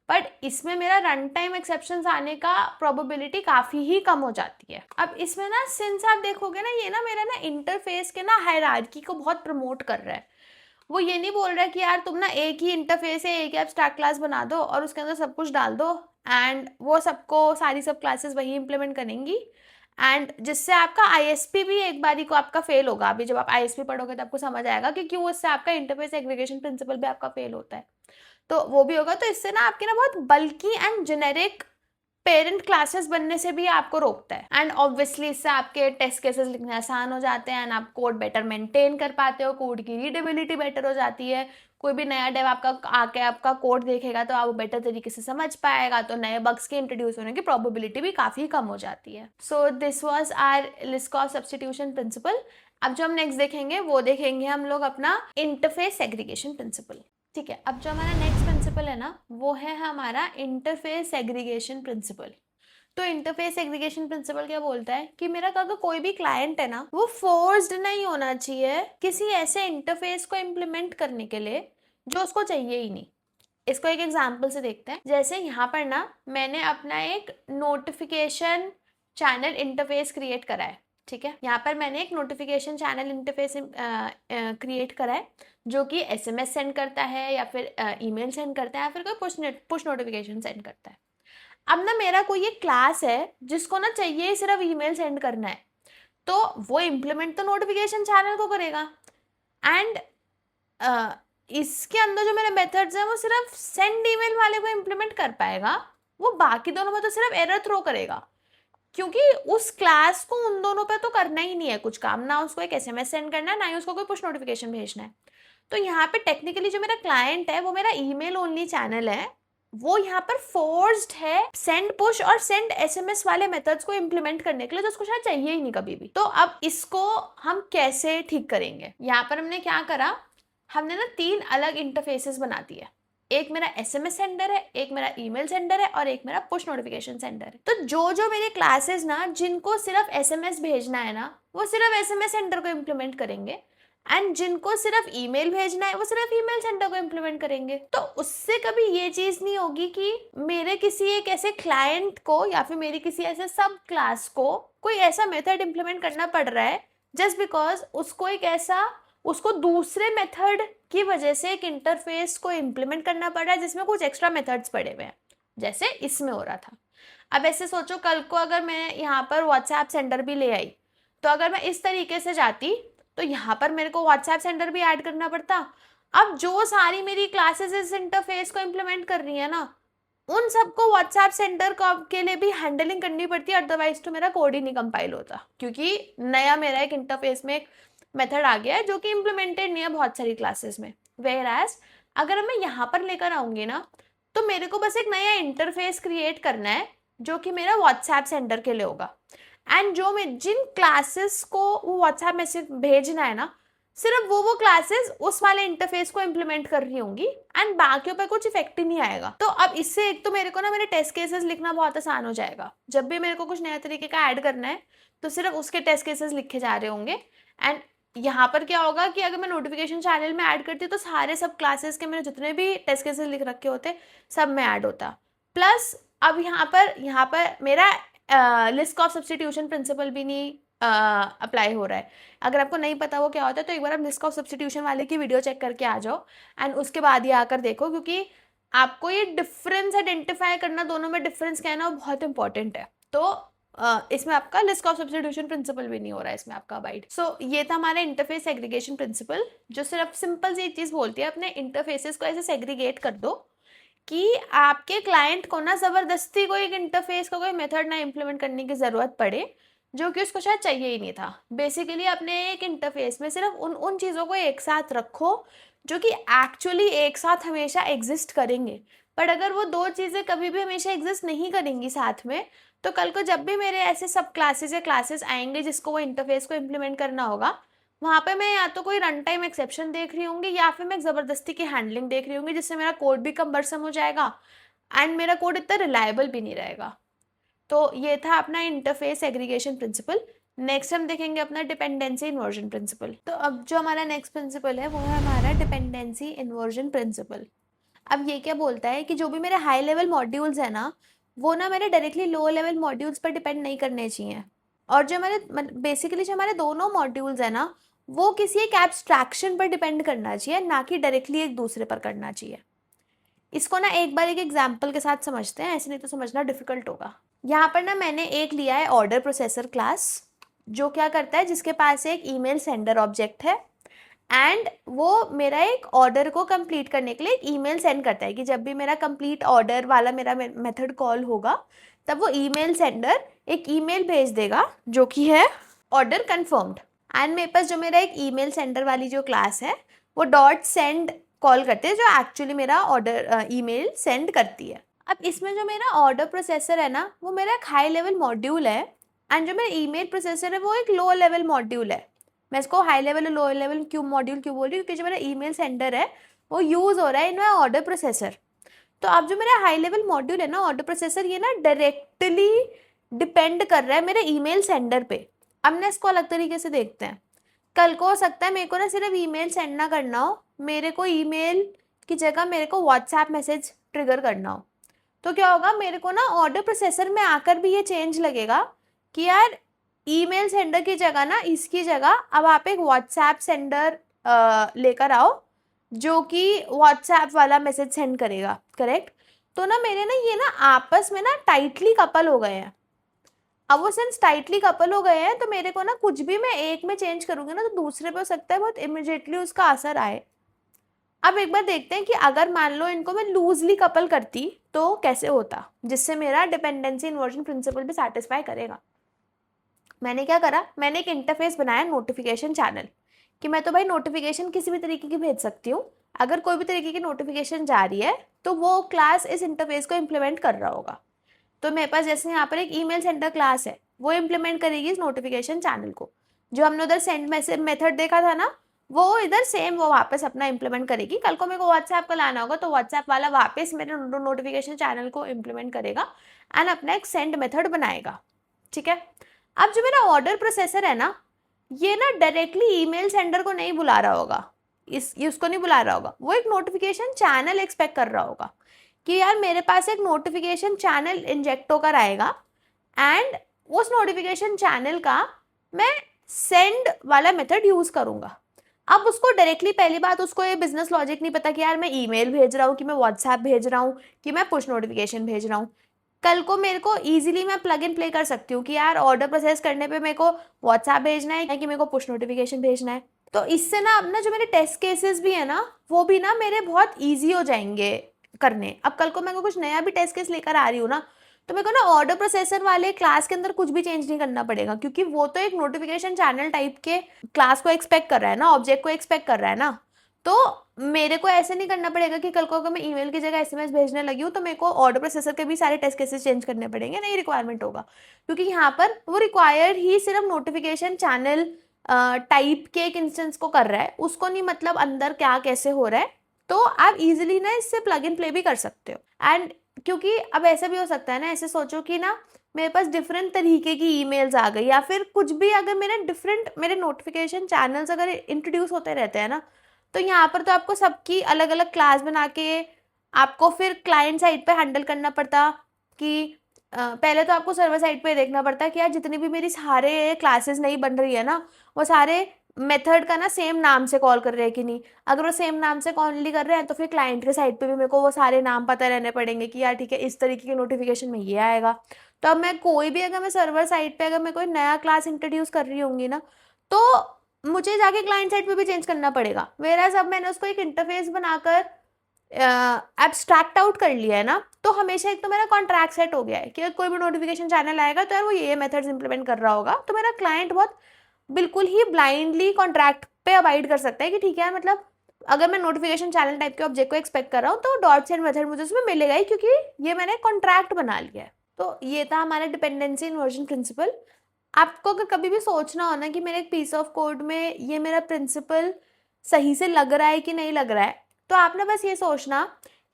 बट इसमें मेरा रन टाइम एक्सेप्शंस आने का प्रोबेबिलिटी काफी ही कम हो जाती है। अब इसमें ना सिंस आप देखोगे ना, ये ना मेरा ना इंटरफेस के ना हायरार्की को बहुत प्रमोट कर रहा है। वो ये नहीं बोल रहा है कि यार तुम ना एक ही इंटरफेस है, एक ही एब्स्ट्रैक्ट क्लास बना दो और उसके अंदर सब कुछ डाल दो, एंड वो सबको सारी सब क्लासेस वही इंप्लीमेंट करेंगी, एंड जिससे आपका आईएसपी भी एक बारी को आपका फेल होगा। अभी जब आप आईएसपी पढ़ोगे तो आपको समझ आएगा कि क्यों इससे आपका इंटरफेस एग्रीगेशन प्रिंसिपल भी आपका फेल होता है। तो वो भी होगा। तो इससे ना आपके ना बहुत बल्की एंड जेनेरिक पेरेंट क्लासेस बनने से भी आपको रोकता है, एंड ऑब्वियसली इससे आपके टेस्ट केसेस लिखने आसान हो जाते हैं, एंड आप कोड बेटर मेंटेन कर पाते हो, कोड की रीडेबिलिटी बेटर हो जाती है, कोई भी नया डेव आपका आके आपका कोड देखेगा तो आप बेटर तरीके से समझ पाएगा, तो नए बग्स के इंट्रोड्यूस होने की प्रोबेबिलिटी भी काफ़ी कम हो जाती है। So this was our Liskov substitution principle. अब जो हम नेक्स्ट देखेंगे वो देखेंगे हम लोग अपना इंटरफेस सेग्रीगेशन प्रिंसिपल। ठीक है, अब जो हमारा नेक्स्ट प्रिंसिपल है ना वो है हमारा इंटरफेस सेग्रीगेशन प्रिंसिपल। तो इंटरफेस एग्रीगेशन प्रिंसिपल क्या बोलता है कि मेरा अगर कोई भी क्लाइंट है ना वो फोर्स्ड नहीं होना चाहिए किसी ऐसे इंटरफेस को इम्प्लीमेंट करने के लिए जो उसको चाहिए ही नहीं। इसको एक एग्जांपल से देखते हैं। जैसे यहाँ पर ना मैंने अपना एक नोटिफिकेशन चैनल इंटरफेस क्रिएट करा है। ठीक है, यहाँ पर मैंने एक नोटिफिकेशन चैनल इंटरफेस क्रिएट करा है जो कि एसएमएस सेंड करता है या फिर ईमेल सेंड करता है या फिर कोई पुश नोटिफिकेशन सेंड करता है। अब ना मेरा कोई एक क्लास है जिसको ना चाहिए सिर्फ ईमेल सेंड करना है, तो वो इम्प्लीमेंट तो नोटिफिकेशन चैनल को करेगा एंड इसके अंदर जो मेरे मेथड्स हैं वो सिर्फ सेंड ईमेल वाले को इम्प्लीमेंट कर पाएगा, वो बाकी दोनों में तो सिर्फ एरर थ्रो करेगा, क्योंकि उस क्लास को उन दोनों पे तो करना ही नहीं है कुछ काम, ना उसको एक एसएमएस सेंड करना है ना ही उसको कोई पुश नोटिफिकेशन भेजना है। तो यहाँ पे टेक्निकली जो मेरा क्लाइंट है वो मेरा ईमेल ओनली चैनल है, वो यहाँ पर फोर्स्ड है सेंड पुश और सेंड एसएमएस वाले मेथड्स को इम्प्लीमेंट करने के लिए, तो उसको शायद चाहिए ही नहीं कभी भी। तो अब इसको हम कैसे ठीक करेंगे? यहाँ पर हमने क्या करा, हमने ना 3 अलग इंटरफेसेस बना दिए। एक मेरा एसएमएस सेंडर है, एक मेरा ईमेल सेंडर है और एक मेरा पुश नोटिफिकेशन सेंडर है। तो जो जो मेरे क्लासेस ना जिनको सिर्फ एसएमएस भेजना है ना वो सिर्फ एसएमएस सेंडर को इम्प्लीमेंट करेंगे एंड जिनको सिर्फ ईमेल भेजना है वो सिर्फ ईमेल सेंडर को इम्प्लीमेंट करेंगे। तो उससे कभी ये चीज नहीं होगी कि मेरे किसी एक ऐसे क्लाइंट को या फिर मेरी किसी ऐसे सब क्लास को कोई ऐसा मेथड इम्प्लीमेंट करना पड़ रहा है जस्ट बिकॉज उसको दूसरे मेथड की वजह से एक इंटरफेस को इम्प्लीमेंट करना पड़ रहा है जिसमें कुछ एक्स्ट्रा मेथड्स पड़े हुए हैं, जैसे इसमें हो रहा था। अब ऐसे सोचो कल को अगर मैं यहाँ पर व्हाट्सएप सेंडर भी ले आई, तो अगर मैं इस तरीके से जाती तो यहाँ पर मेरे को व्हाट्सएप सेंडर भी ऐड करना पड़ता। अब जो सारी मेरी क्लासेस इस इंटरफेस को इम्प्लीमेंट कर रही है ना उन सबको व्हाट्सएप सेंडर के लिए भी हैंडलिंग करनी पड़ती है, अदरवाइज तो मेरा कोड ही नहीं कंपाइल होता, क्योंकि नया मेरा एक इंटरफेस में एक मेथड आ गया है जो कि इम्प्लीमेंटेड नहीं है बहुत सारी क्लासेस में। वेयरएज अगर मैं यहाँ पर लेकर आऊंगी ना तो मेरे को बस एक नया इंटरफेस क्रिएट करना है जो कि मेरा व्हाट्सएप सेंडर के लिए होगा एंड जो मैं जिन क्लासेस को वो व्हाट्सएप मैसेज भेजना है ना सिर्फ वो क्लासेस उस वाले इंटरफेस को इम्प्लीमेंट कर रही होंगी एंड बाकियों पे कुछ इफेक्ट ही नहीं आएगा। तो अब इससे एक तो मेरे को ना मेरे टेस्ट केसेस लिखना बहुत आसान हो जाएगा। जब भी मेरे को कुछ नया तरीके का ऐड करना है तो सिर्फ उसके टेस्ट केसेस लिखे जा रहे होंगे एंड यहाँ पर क्या होगा कि अगर मैं नोटिफिकेशन चैनल में ऐड करती तो सारे सब क्लासेस के मेरे जितने भी टेस्ट केसेस लिख रखे होते सब में ऐड होता। प्लस अब यहाँ पर मेरा लिस्कॉफ सब्स्टिट्यूशन प्रिंसिपल भी नहीं अप्लाई हो रहा है। अगर आपको नहीं पता वो क्या होता है तो एक बार आप लिस्कॉफ सब्स्टिट्यूशन वाले की वीडियो चेक करके आ जाओ एंड उसके बाद ही आकर देखो, क्योंकि आपको ये डिफरेंस आइडेंटिफाई करना दोनों में डिफरेंस क्या है ना वो बहुत इंपॉर्टेंट है। तो इसमें आपका लिस्कॉफ सब्स्टिट्यूशन प्रिंसिपल भी नहीं हो रहा है इसमें आपका अबाइड। सो ये था हमारा इंटरफेस सेग्रीगेशन प्रिंसिपल जो सिर्फ सिंपल सी एक चीज बोलती है अपने इंटरफेसेस को ऐसे सेग्रीगेट कर दो कि आपके क्लाइंट को ना जबरदस्ती कोई एक इंटरफेस का कोई मेथड ना इम्प्लीमेंट करने की जरूरत पड़े जो कि उसको शायद चाहिए ही नहीं था। बेसिकली अपने एक इंटरफेस में सिर्फ उन चीज़ों को एक साथ रखो जो कि एक्चुअली एक साथ हमेशा एग्जिस्ट करेंगे। बट अगर वो 2 चीज़ें कभी भी हमेशा एग्जिस्ट नहीं करेंगी साथ में तो कल को जब भी मेरे ऐसे सब क्लासेस या क्लासेस आएंगे जिसको वो इंटरफेस को इम्प्लीमेंट करना होगा वहाँ पे मैं या तो कोई रन टाइम एक्सेप्शन देख रही होंगी या फिर मैं ज़बरदस्ती की हैंडलिंग देख रही होंगी जिससे मेरा कोड भी कम्बरसम हो जाएगा एंड मेरा कोड इतना रिलायबल भी नहीं रहेगा। तो ये था अपना इंटरफेस एग्रीगेशन प्रिंसिपल। नेक्स्ट हम देखेंगे अपना डिपेंडेंसी इन्वर्जन प्रिंसिपल। तो अब जो हमारा नेक्स्ट प्रिंसिपल है वो है हमारा डिपेंडेंसी इन्वर्जन प्रिंसिपल। अब ये क्या बोलता है कि जो भी मेरे हाई लेवल मॉड्यूल्स है ना वो ना मेरे डायरेक्टली लो लेवल मॉड्यूल्स पर डिपेंड नहीं करने चाहिए, और जो हमारे दोनों मॉड्यूल्स है ना वो किसी एक एब्स्ट्रैक्शन पर डिपेंड करना चाहिए, ना कि डायरेक्टली एक दूसरे पर करना चाहिए। इसको ना एक बार एक एग्जाम्पल के साथ समझते हैं, ऐसे नहीं तो समझना डिफिकल्ट होगा। यहाँ पर ना मैंने एक लिया है ऑर्डर प्रोसेसर क्लास जो क्या करता है जिसके पास एक ईमेल सेंडर ऑब्जेक्ट है एंड वो मेरा एक ऑर्डर को कंप्लीट करने के लिए एक ईमेल सेंड करता है कि जब भी मेरा कंप्लीट ऑर्डर वाला मेरा मेथड कॉल होगा तब वो ईमेल सेंडर एक ईमेल भेज देगा जो कि है ऑर्डर कंफर्म्ड। एंड मेरे पास जो मेरा एक ईमेल सेंडर वाली जो क्लास है वो डॉट सेंड कॉल करते हैं जो एक्चुअली मेरा ऑर्डर ईमेल सेंड करती है। अब इसमें जो मेरा ऑर्डर प्रोसेसर है ना, वो मेरा एक हाई लेवल मॉड्यूल है, एंड जो मेरा ईमेल प्रोसेसर है वो एक लो लेवल मॉड्यूल है। मैं इसको हाई लेवल और लो लेवल क्यों मॉड्यूल क्यों बोल रही हूँ, क्योंकि जो मेरा ईमेल सेंडर है वो यूज हो रहा है इन माई ऑर्डर प्रोसेसर। तो अब जो मेरा हाई लेवल मॉड्यूल है ना, ऑर्डर प्रोसेसर, ये ना डायरेक्टली डिपेंड कर रहा है मेरे ईमेल सेंडर पे। अब ना इसको अलग तरीके से देखते हैं। कल को हो सकता है मेरे को ना सिर्फ ईमेल सेंड ना करना हो, मेरे को ईमेल की जगह मेरे को व्हाट्सएप मैसेज ट्रिगर करना हो, तो क्या होगा, मेरे को ना ऑर्डर प्रोसेसर में आकर भी ये चेंज लगेगा कि यार ईमेल सेंडर की जगह ना, इसकी जगह अब आप एक व्हाट्सएप सेंडर लेकर आओ जो कि व्हाट्सएप वाला मैसेज सेंड करेगा, करेक्ट। तो ना मेरे ना ये ना आपस में ना टाइटली कपल हो गए हैं। अब वो सिंस टाइटली कपल हो गए हैं तो मेरे को ना कुछ भी मैं एक में चेंज करूंगी ना तो दूसरे पे हो सकता है बहुत इमिडिएटली उसका असर आए। अब एक बार देखते हैं कि अगर मान लो इनको मैं लूजली कपल करती तो कैसे होता, जिससे मेरा डिपेंडेंसी इन्वर्जन प्रिंसिपल भी सेटिस्फाई करेगा। मैंने क्या करा, मैंने एक इंटरफेस बनाया नोटिफिकेशन चैनल, कि मैं तो भाई नोटिफिकेशन किसी भी तरीके की भेज सकती हूँ। अगर कोई भी तरीके की नोटिफिकेशन जा रही है तो वो क्लास इस इंटरफेस को इम्प्लीमेंट कर रहा होगा। तो मेरे पास जैसे यहाँ पर एक ईमेल सेंटर क्लास है, वो इम्प्लीमेंट करेगी इस नोटिफिकेशन चैनल को। जो हमने उधर सेंड मैसेज मेथड देखा था ना, वो इधर सेम वो वापस अपना इम्प्लीमेंट करेगी। कल को मेरे को व्हाट्सएप का लाना होगा तो व्हाट्सएप वाला वापस मेरे नोटिफिकेशन चैनल को इम्प्लीमेंट करेगा एंड अपना एक सेंड मेथड बनाएगा, ठीक है। अब जो मेरा ऑर्डर प्रोसेसर है ना, ये ना डायरेक्टली ईमेल सेंडर को नहीं बुला रहा होगा, ये उसको नहीं बुला रहा होगा, वो एक नोटिफिकेशन चैनल एक्सपेक्ट कर रहा होगा कि यार मेरे पास एक नोटिफिकेशन चैनल इंजेक्ट होकर आएगा एंड उस नोटिफिकेशन चैनल का मैं सेंड वाला मेथड यूज करूंगा। अब उसको डायरेक्टली, पहली बात उसको ये बिजनेस लॉजिक नहीं पता कि यार मैं ईमेल भेज रहा हूँ, कि मैं व्हाट्सएप भेज रहा हूँ, कि मैं पुश नोटिफिकेशन भेज रहा हूँ। कल को मेरे को इजीली मैं प्लग इन प्ले कर सकती हूँ कि यार ऑर्डर प्रोसेस करने पे मेरे को व्हाट्सएप भेजना है कि मेरे को पुश नोटिफिकेशन भेजना है। तो इससे ना अब ना जो मेरे टेस्ट केसेस भी है ना, वो भी ना मेरे बहुत ईजी हो जाएंगे करने। अब कल को मैं कुछ नया भी टेस्ट केस लेकर आ रही हूँ ना, तो मेरे को ना ऑर्डर प्रोसेसर वाले क्लास के अंदर कुछ भी चेंज नहीं करना पड़ेगा, क्योंकि वो तो एक नोटिफिकेशन चैनल टाइप के क्लास को एक्सपेक्ट कर रहा है ना, ऑब्जेक्ट को एक्सपेक्ट कर रहा है ना। तो मेरे को ऐसे नहीं करना पड़ेगा कि कल को अगर मैं ईमेल की जगह एसएमएस भेजने लगी हूँ तो मेरे को ऑर्डर प्रोसेसर के भी सारे टेस्ट केसेस चेंज करने पड़ेंगे, नहीं रिक्वायरमेंट होगा। क्योंकि यहाँ पर वो रिक्वायर्ड ही सिर्फ नोटिफिकेशन चैनल टाइप के एक इंस्टेंस को कर रहा है, उसको नहीं मतलब अंदर क्या कैसे हो रहा है। तो आप इजिली ना इससे प्लग इन प्ले भी कर सकते हो। एंड क्योंकि अब ऐसा भी हो सकता है ना, ऐसे सोचो कि ना मेरे पास डिफरेंट तरीके की ईमेल्स आ गई, या फिर कुछ भी अगर मेरे नोटिफिकेशन चैनल्स अगर इंट्रोड्यूस होते रहते हैं ना, तो यहाँ पर तो आपको सबकी अलग अलग क्लास बना के आपको फिर क्लाइंट साइड पे हैंडल करना पड़ता कि पहले तो आपको सर्वर साइड पे देखना पड़ता कि यार जितनी भी मेरी सारे क्लासेस नहीं बन रही है ना, वो सारे मेथड का ना सेम नाम से कॉल कर रहे हैं कि नहीं। अगर वो सेम नाम से कॉल नहीं कर रहे हैं तो फिर क्लाइंट के साइड पे भी मेरे को वो सारे नाम पता रहने पड़ेंगे कि यार ठीक है इस तरीके की नोटिफिकेशन में ये आएगा। तो अब मैं कोई भी, अगर मैं सर्वर साइड पे अगर मैं कोई नया क्लास इंट्रोड्यूस कर रही होंगी ना, तो मुझे जाके क्लाइंट साइड पे भी चेंज करना पड़ेगा। वेराज अब मैंने उसको एक इंटरफेस बनाकर एब्स्ट्रैक्ट आउट कर लिया है ना, तो हमेशा एक तो मेरा कॉन्ट्रैक्ट सेट हो गया है कि कोई भी नोटिफिकेशन चैनल आएगा तो यार वो ये मेथड्स इंप्लीमेंट कर रहा होगा। तो मेरा क्लाइंट बहुत बिल्कुल ही ब्लाइंडली कॉन्ट्रैक्ट पे अबाइड कर सकता है कि ठीक है मतलब अगर मैं नोटिफिकेशन चैनल टाइप के ऑब्जेक्ट को एक्सपेक्ट कर रहा हूँ तो डॉट सेंड मेथड मुझे उसमें मिलेगा ही, क्योंकि ये मैंने कॉन्ट्रैक्ट बना लिया है। तो ये था हमारा डिपेंडेंसी इन्वर्जन प्रिंसिपल। आपको अगर कभी भी सोचना हो ना कि मेरे एक पीस ऑफ कोड में ये मेरा प्रिंसिपल सही से लग रहा है कि नहीं लग रहा है, तो आपने बस ये सोचना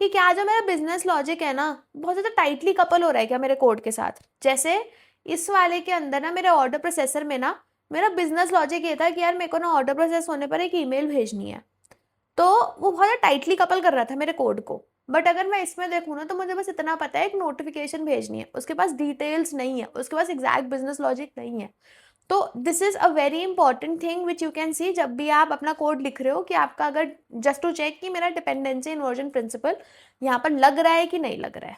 कि क्या जो मेरा बिजनेस लॉजिक है ना बहुत ज़्यादा टाइटली कपल हो रहा है क्या मेरे कोड के साथ। जैसे इस वाले के अंदर ना मेरे ऑर्डर प्रोसेसर में ना मेरा बिजनेस लॉजिक ये था कि यार मेरे को ना ऑर्डर प्रोसेस होने पर एक ईमेल भेजनी है, तो वो बहुत ज़्यादा टाइटली कपल कर रहा था मेरे कोड को। बट अगर मैं इसमें देखूँ ना तो मुझे बस इतना पता है एक नोटिफिकेशन भेजनी है, उसके पास डिटेल्स नहीं है, उसके पास एग्जैक्ट बिजनेस लॉजिक नहीं है। तो this is a very important thing which you can see जब भी आप अपना कोड लिख रहे हो, कि आपका अगर जस्ट टू चेक कि मेरा डिपेंडेंसी इन्वर्जन प्रिंसिपल यहाँ पर लग रहा है कि नहीं लग रहा है।